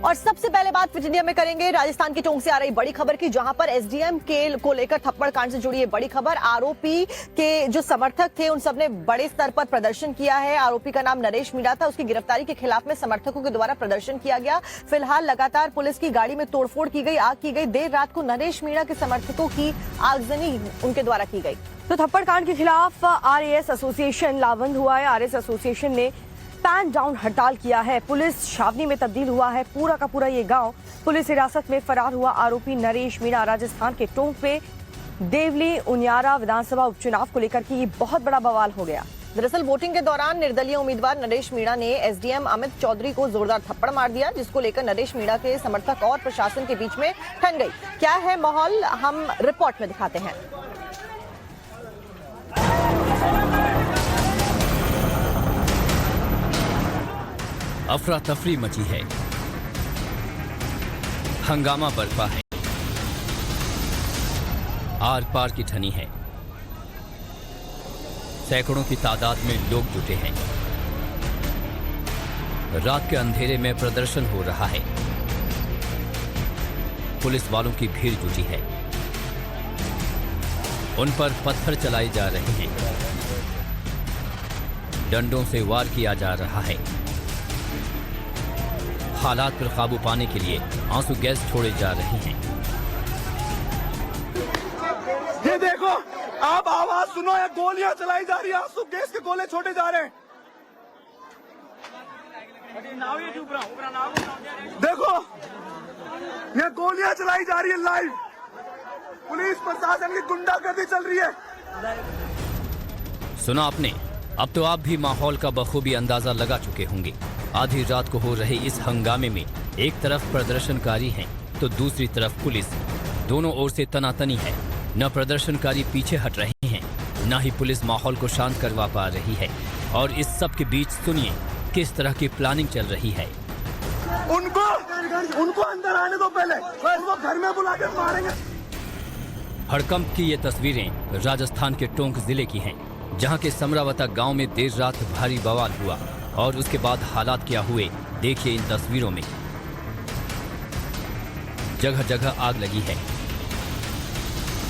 और सबसे पहले बात फिट इंडिया में करेंगे राजस्थान के टोंक से आ रही बड़ी खबर की, जहां पर एसडीएम के को लेकर थप्पड़ कांड से जुड़ी है बड़ी खबर। आरोपी के जो समर्थक थे उन सबने बड़े स्तर पर प्रदर्शन किया है। आरोपी का नाम नरेश मीणा था। उसकी गिरफ्तारी के खिलाफ में समर्थकों के द्वारा प्रदर्शन किया गया। फिलहाल लगातार पुलिस की गाड़ी में तोड़फोड़ की गई, आग की गई। देर रात को नरेश मीणा के समर्थकों की आगजनी उनके द्वारा की गई। तो थप्पड़ कांड के खिलाफ आरएएस एसोसिएशन लामबंद हुआ है। आरएएस एसोसिएशन ने पैन डाउन हड़ताल किया है। पुलिस छावनी में तब्दील हुआ है पूरा का पूरा ये गांव। पुलिस हिरासत में फरार हुआ आरोपी नरेश मीणा राजस्थान के टोंक पे देवली उनियारा विधानसभा उपचुनाव को लेकर के ये बहुत बड़ा बवाल हो गया। दरअसल वोटिंग के दौरान निर्दलीय उम्मीदवार नरेश मीणा ने एसडीएम अमित चौधरी को जोरदार थप्पड़ मार दिया, जिसको लेकर नरेश मीणा के समर्थक और प्रशासन के बीच में ठन गई। क्या है माहौल, हम रिपोर्ट में दिखाते हैं। अफरा तफरी मची है, हंगामा बरपा है, आर पार की ठनी है। सैकड़ों की तादाद में लोग जुटे हैं। रात के अंधेरे में प्रदर्शन हो रहा है। पुलिस वालों की भीड़ जुटी है। उन पर पत्थर चलाए जा रहे हैं, डंडों से वार किया जा रहा है। हालात पर काबू पाने के लिए आंसू गैस छोड़े जा रहे हैं। ये देखो, आप आवाज सुनो, ये गोलियां चलाई जा रही है, आंसू गैस के गोले छोड़े जा रहे हैं। देखो, ये गोलियां चलाई जा रही है लाइव। पुलिस प्रशासन की गुंडागर्दी चल रही है। सुना आपने? अब तो आप भी माहौल का बखूबी अंदाजा लगा चुके होंगे। आधी रात को हो रहे इस हंगामे में एक तरफ प्रदर्शनकारी हैं तो दूसरी तरफ पुलिस। दोनों ओर से तनातनी है। न प्रदर्शनकारी पीछे हट रहे हैं, न ही पुलिस माहौल को शांत करवा पा रही है। और इस सब के बीच सुनिए किस तरह की प्लानिंग चल रही है। उनको अंदर आने दो, पहले उनको घर में बुला के मारेंगे। हड़कंप की ये तस्वीरें राजस्थान के टोंक जिले की हैं, जहां के समरावता गांव में देर रात भारी बवाल हुआ और उसके बाद हालात क्या हुए देखिए इन तस्वीरों में। जगह जगह आग लगी है,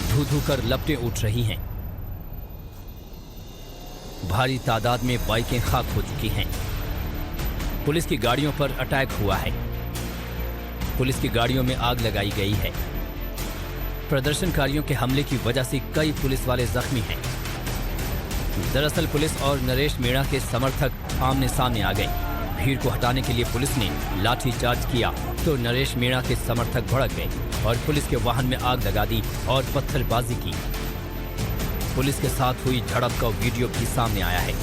धू-धू कर लपटें उठ रही हैं। भारी तादाद में बाइकें खाक हो चुकी हैं। पुलिस की गाड़ियों पर अटैक हुआ है। पुलिस की गाड़ियों में आग लगाई गई है। प्रदर्शनकारियों के हमले की वजह से कई पुलिस वाले जख्मी हैं। दरअसल पुलिस और नरेश मीणा के समर्थक आमने सामने आ गए। भीड़ को हटाने के लिए पुलिस ने लाठी चार्ज किया तो नरेश मीणा के समर्थक भड़क गए और पुलिस के वाहन में आग लगा दी और पत्थरबाजी की। पुलिस के साथ हुई झड़प का वीडियो भी सामने आया है।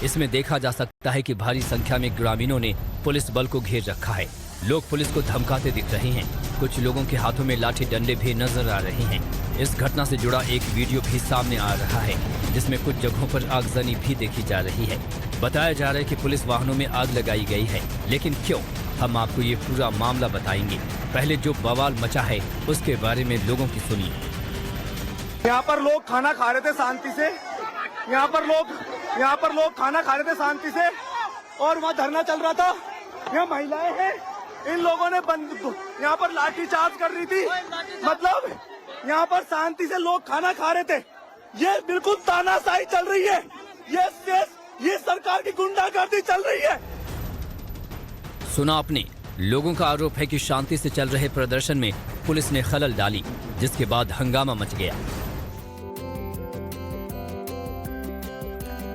इसमें देखा जा सकता है कि भारी संख्या में ग्रामीणों ने पुलिस बल को घेर रखा है। लोग पुलिस को धमकाते दिख रहे हैं। कुछ लोगों के हाथों में लाठी डंडे भी नजर आ रहे हैं। इस घटना से जुड़ा एक वीडियो भी सामने आ रहा है, जिसमें कुछ जगहों पर आगजनी भी देखी जा रही है। बताया जा रहा है कि पुलिस वाहनों में आग लगाई गई है, लेकिन क्यों? हम आपको ये पूरा मामला बताएंगे। पहले जो बवाल मचा है उसके बारे में लोगों की सुनिए। यहाँ पर लोग खाना खा रहे थे शांति से। यहाँ पर लोग खाना खा रहे थे शांति से और वहाँ धरना चल रहा था। यहाँ महिलाएं हैं, इन लोगों ने यहाँ पर लाठी चार्ज कर रही थी। मतलब यहाँ पर शांति से लोग खाना खा रहे थे। ये बिल्कुल तानाशाही चल रही है। ये सरकार की गुंडागर्दी चल रही है। सुना आपने? लोगों का आरोप है कि शांति से चल रहे प्रदर्शन में पुलिस ने खलल डाली, जिसके बाद हंगामा मच गया।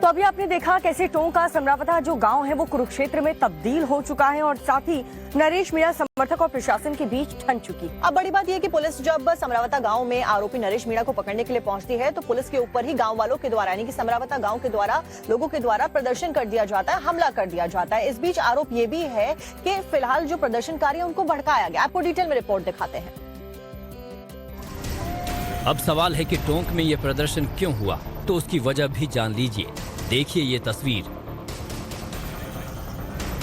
तो अभी आपने देखा कैसे टोंक का समरावता जो गांव है वो कुरुक्षेत्र में तब्दील हो चुका है और साथ ही नरेश मीणा समर्थक और प्रशासन के बीच ठन चुकी। अब बड़ी बात यह कि पुलिस जब समरावता गांव में आरोपी नरेश मीणा को पकड़ने के लिए पहुंचती है तो पुलिस के ऊपर ही गांव वालों के द्वारा, यानी कि समरावता गांव के द्वारा लोगों के द्वारा प्रदर्शन कर दिया जाता है, हमला कर दिया जाता है। इस बीच आरोप ये भी है कि फिलहाल जो प्रदर्शनकारी है उनको भड़काया गया। आपको डिटेल में रिपोर्ट दिखाते हैं। अब सवाल है कि टोंक में ये प्रदर्शन क्यों हुआ, तो उसकी वजह भी जान लीजिए। देखिए ये तस्वीर।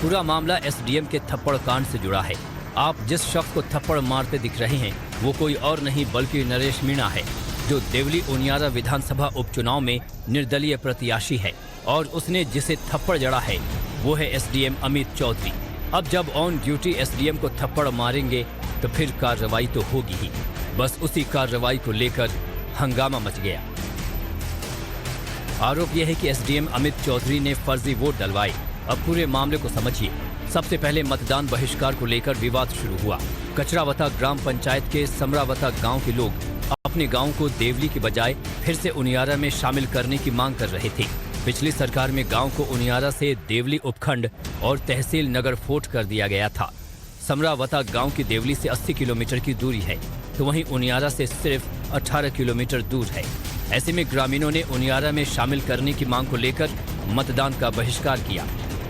पूरा मामला एसडीएम के थप्पड़ कांड से जुड़ा है। आप जिस शख्स को थप्पड़ मारते दिख रहे हैं वो कोई और नहीं बल्कि नरेश मीणा है, जो देवली उनियारा विधानसभा उपचुनाव में निर्दलीय प्रत्याशी है। और उसने जिसे थप्पड़ जड़ा है वो है एसडीएम अमित चौधरी। अब जब ऑन ड्यूटी एसडीएम को थप्पड़ मारेंगे तो फिर कार्रवाई तो होगी ही। बस उसी कार्रवाई को लेकर हंगामा मच गया। आरोप यह है कि एसडीएम अमित चौधरी ने फर्जी वोट डलवाए। अब पूरे मामले को समझिए। सबसे पहले मतदान बहिष्कार को लेकर विवाद शुरू हुआ। कचरावता ग्राम पंचायत के समरावता गांव के लोग अपने गांव को देवली के बजाय फिर से उनियारा में शामिल करने की मांग कर रहे थे। पिछली सरकार में गांव को उनियारा से देवली उपखंड और तहसील नगर फोर्ट कर दिया गया था। समरावता गांव की देवली से 80 किलोमीटर की दूरी है, तो वहीं उनियारा से सिर्फ 18 किलोमीटर दूर है। ऐसे में ग्रामीणों ने उनियारा में शामिल करने की मांग को लेकर मतदान का बहिष्कार किया।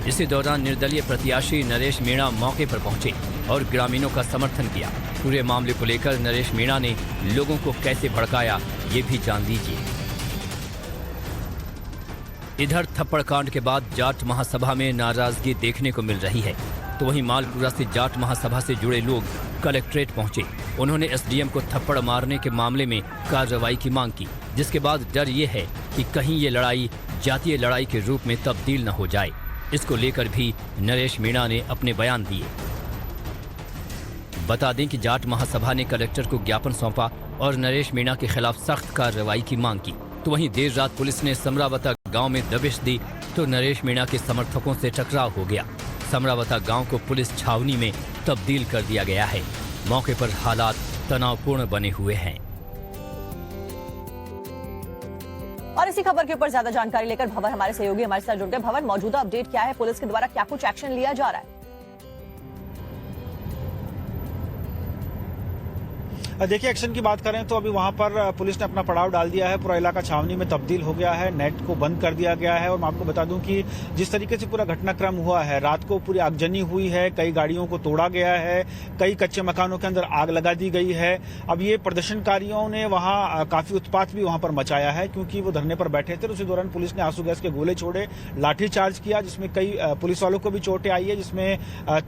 इसी दौरान निर्दलीय प्रत्याशी नरेश मीणा मौके पर पहुंचे और ग्रामीणों का समर्थन किया। पूरे मामले को लेकर नरेश मीणा ने लोगों को कैसे भड़काया, ये भी जान लीजिए। इधर थप्पड़ कांड के बाद जाट महासभा में नाराजगी देखने को मिल रही है, तो वहीं मालपुरा से जाट महासभा से जुड़े लोग कलेक्ट्रेट पहुंचे। उन्होंने एसडीएम को थप्पड़ मारने के मामले में कार्रवाई की मांग की, जिसके बाद डर ये है कि कहीं ये लड़ाई जातीय लड़ाई के रूप में तब्दील न हो जाए। इसको लेकर भी नरेश मीणा ने अपने बयान दिए। बता दें कि जाट महासभा ने कलेक्टर को ज्ञापन सौंपा और नरेश मीणा के खिलाफ सख्त कार्रवाई की मांग की। तो वहीं देर रात पुलिस ने समरावता गांव में दबिश दी तो नरेश मीणा के समर्थकों से टकराव हो गया। समरावता गांव को पुलिस छावनी में तब्दील कर दिया गया है। मौके पर हालात तनावपूर्ण बने हुए हैं। और इसी खबर के ऊपर ज्यादा जानकारी लेकर भंवर हमारे सहयोगी हमारे साथ जुड़ गए। भंवर, मौजूदा अपडेट क्या है? पुलिस के द्वारा क्या कुछ एक्शन लिया जा रहा है? देखिए, एक्शन की बात करें तो अभी वहां पर पुलिस ने अपना पड़ाव डाल दिया है। पूरा इलाका छावनी में तब्दील हो गया है, नेट को बंद कर दिया गया है। और मैं आपको बता दूं कि जिस तरीके से पूरा घटनाक्रम हुआ है, रात को पूरी आगजनी हुई है, कई गाड़ियों को तोड़ा गया है, कई कच्चे मकानों के अंदर आग लगा दी गई है। अब ये प्रदर्शनकारियों ने वहां काफी उत्पात भी वहां पर मचाया है, क्योंकि वो धरने पर बैठे थे। उसी दौरान पुलिस ने आंसू गैस के गोले छोड़े, लाठीचार्ज किया, जिसमें कई पुलिस वालों को भी चोटें आई है, जिसमें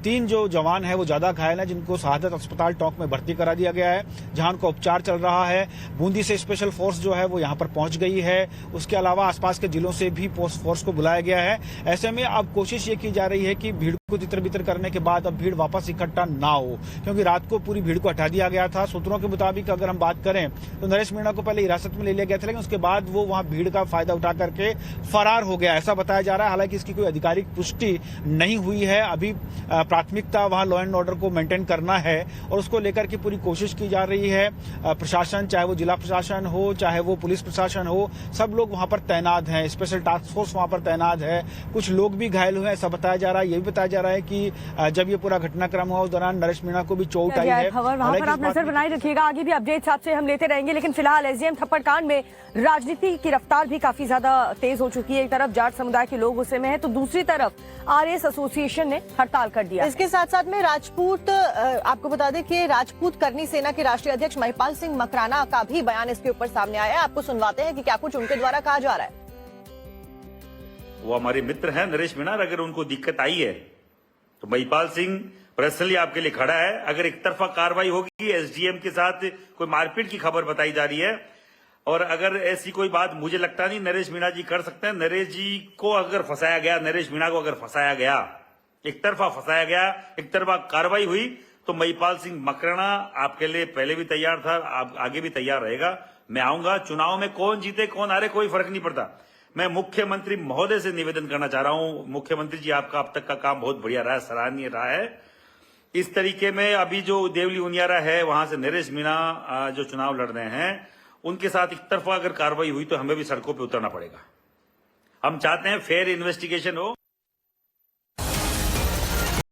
3 जो जवान है वो ज्यादा घायल है, जिनको शहादत अस्पताल टोंक में भर्ती करा दिया गया है, जहां उनका उपचार चल रहा है। बूंदी से स्पेशल फोर्स जो है वो यहां पर पहुंच गई है। उसके अलावा आसपास के जिलों से भी फोर्स को बुलाया गया है। ऐसे में अब कोशिश ये की जा रही है कि भीड़ को तितर बितर करने के बाद अब भीड़ वापस इकट्ठा ना हो, क्योंकि रात को पूरी भीड़ को हटा दिया गया था। सूत्रों के मुताबिक अगर हम बात करें तो नरेश मीणा को पहले हिरासत में ले लिया गया था, लेकिन उसके बाद वो वहां भीड़ का फायदा उठा करके फरार हो गया, ऐसा बताया जा रहा है। हालांकि इसकी कोई आधिकारिक पुष्टि नहीं हुई है। अभी प्राथमिकता वहां लॉ एंड ऑर्डर को मेंटेन करना है और उसको लेकर के पूरी कोशिश की जा रही है। प्रशासन, चाहे वो जिला प्रशासन हो, चाहे वो पुलिस प्रशासन हो, सब लोग वहां पर तैनात हैं। स्पेशल टास्क फोर्स वहां पर तैनात है। कुछ लोग भी घायल हुए, ऐसा बताया जा रहा है। ये भी बताया जा रहा है कि जब ये पूरा घटनाक्रम हुआ उस दौरान नरेश मीणा को भी चोट आई है। वहां पर आप नजर बनाए रखिएगा, आगे भी अपडेट्स आपसे हम लेते रहेंगे। लेकिन फिलहाल एसडीएम थप्पड़ कांड में राजनीति की रफ्तार भी काफी ज्यादा तेज हो चुकी है। एक तरफ जाट समुदाय के लोग गुस्से में हैं, तो दूसरी तरफ आरएएस एसोसिएशन ने हड़ताल कर दिया। इसके साथ साथ में राजपूत, आपको बता दें कि राजपूत करनी सेना के राष्ट्रीय अध्यक्ष महिपाल सिंह मकराना का भी बयान इसके ऊपर सामने आया है। आपको सुनवाते हैं कि क्या कुछ उनके द्वारा कहा जा रहा है। वो हमारे मित्र हैं नरेश मीणा, अगर उनको दिक्कत आई है तो महिपाल सिंह पर्सनली आपके लिए खड़ा है। अगर एक तरफा कार्रवाई होगी, एसडीएम के साथ कोई मारपीट की खबर बताई जा रही है, और अगर ऐसी कोई बात मुझे लगता नहीं नरेश मीणा जी कर सकते हैं। नरेश जी को अगर फंसाया गया, नरेश मीणा को अगर फंसाया गया, एक तरफा फंसाया गया, एक तरफा कार्रवाई हुई, तो महिपाल सिंह मकराना आपके लिए पहले भी तैयार था, आप आगे भी तैयार रहेगा। मैं आऊंगा। चुनाव में कौन जीते कौन हारे कोई फर्क नहीं पड़ता। मैं मुख्यमंत्री महोदय से निवेदन करना चाह रहा हूं, मुख्यमंत्री जी आपका अब तक का काम बहुत बढ़िया रहा है, सराहनीय रहा है। इस तरीके में अभी जो देवली उनियारा है वहां से नरेश मीणा जो चुनाव लड़ रहे हैं, उनके साथ एक तरफा अगर कार्रवाई हुई तो हमें भी सड़कों पर उतरना पड़ेगा। हम चाहते हैं फेयर इन्वेस्टिगेशन हो।